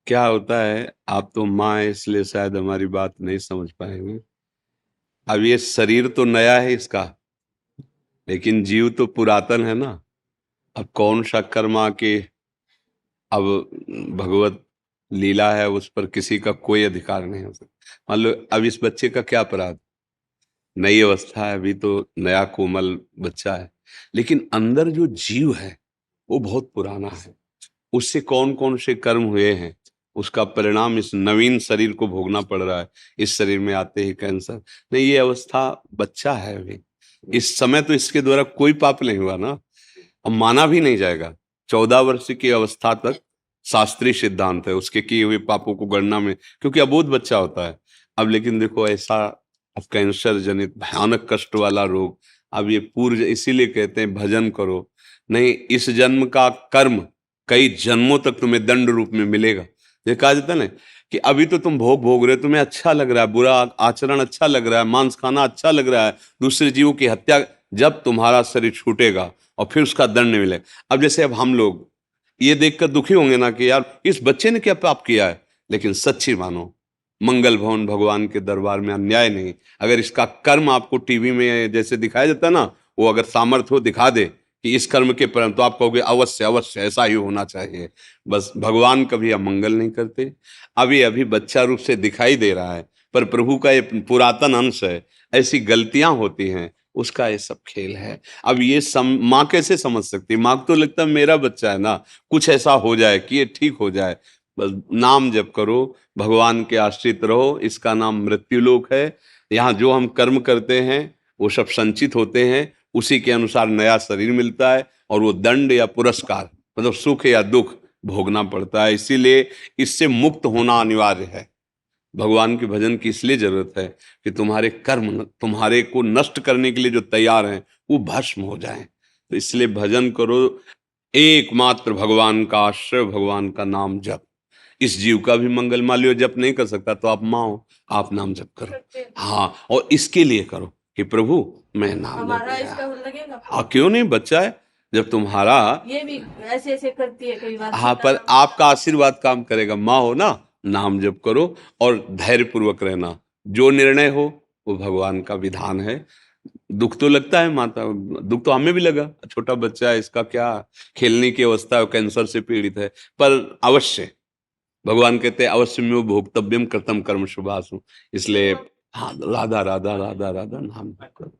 क्या होता है, आप तो माँ हैं इसलिए शायद हमारी बात नहीं समझ पाएंगे। अब ये शरीर तो नया है इसका, लेकिन जीव तो पुरातन है ना। अब कौन सा कर्मा के, अब भगवत लीला है, उस पर किसी का कोई अधिकार नहीं हो सकता। मान लो अब इस बच्चे का क्या अपराध, नई अवस्था है, अभी तो नया कोमल बच्चा है, लेकिन अंदर जो जीव है वो बहुत पुराना है। उससे कौन कौन से कर्म हुए हैं, उसका परिणाम इस नवीन शरीर को भोगना पड़ रहा है। इस शरीर में आते ही कैंसर, नहीं ये अवस्था, बच्चा है अभी, इस समय तो इसके द्वारा कोई पाप नहीं हुआ ना। अब माना भी नहीं जाएगा। 14 वर्ष की अवस्था तक शास्त्रीय सिद्धांत है उसके किए हुए पापों को गणना में, क्योंकि अबोध बच्चा होता है। अब लेकिन देखो ऐसा, अब कैंसर जनित भयानक कष्ट वाला रोग, अब ये पूर्व, इसीलिए कहते हैं भजन करो। नहीं, इस जन्म का कर्म कई जन्मों तक तुम्हें दंड रूप में मिलेगा। ये कहा जाता है ना कि अभी तो तुम भोग भोग रहे हो, तुम्हें अच्छा लग रहा है, बुरा आचरण अच्छा लग रहा है, मांस खाना अच्छा लग रहा है, दूसरे जीवों की हत्या, जब तुम्हारा शरीर छूटेगा और फिर उसका दंड मिलेगा। अब जैसे अब हम लोग ये देखकर दुखी होंगे ना कि यार इस बच्चे ने क्या पाप किया है, लेकिन सच्ची मानो, मंगल भवन भगवान के दरबार में अन्याय नहीं। अगर इसका कर्म आपको टीवी में जैसे दिखाया जाता है ना, वो अगर सामर्थ्य हो दिखा दे कि इस कर्म के परिणाम, तो आप कहोगे अवश्य अवश्य ऐसा ही होना चाहिए। बस भगवान कभी अमंगल नहीं करते। अभी अभी बच्चा रूप से दिखाई दे रहा है, पर प्रभु का ये पुरातन अंश है, ऐसी गलतियां होती हैं, उसका ये सब खेल है। अब ये माँ कैसे समझ सकती है? माँ को तो लगता है मेरा बच्चा है ना, कुछ ऐसा हो जाए कि ये ठीक हो जाए। बस नाम जप करो, भगवान के आश्रित रहो, इसका नाम मृत्युलोक है। यहाँ जो हम कर्म करते हैं वो सब संचित होते हैं, उसी के अनुसार नया शरीर मिलता है, और वो दंड या पुरस्कार, मतलब सुख या दुख भोगना पड़ता है। इसीलिए इससे मुक्त होना अनिवार्य है। भगवान के भजन की इसलिए जरूरत है कि तुम्हारे कर्म तुम्हारे को नष्ट करने के लिए जो तैयार हैं वो भस्म हो जाएं। तो इसलिए भजन करो, एकमात्र भगवान का आश्रय, भगवान का नाम जप। इस जीव का भी मंगल, मान लियो जप नहीं कर सकता तो आप माँ हो, आप नाम जप करो। हाँ, और इसके लिए करो कि प्रभु मैं नाम जप हमारा लिया। इसका लगेगा। हाँ क्यों नहीं, बच्चा है जब तुम्हारा। ये भी ऐसे ऐसे करती है कई बार हाँ, सीता पर राम। आपका आशीर्वाद काम करेगा, माँ हो ना। नाम जप करो और धैर्य पूर्वक रहना, जो निर्णय हो वो भगवान का विधान है। दुख तो लगता है माता, दुख तो हमें भी लगा, छोटा बच्चा है, इसका क्या खेलने की अवस्था है, कैंसर से पीड़ित है, पर अवश्य भगवान कहते हैं अवश्य में भोक्तव्यम कृतम कर्म शुभासु। इसलिए हाँ, राधा राधा राधा राधा नाम जप करो।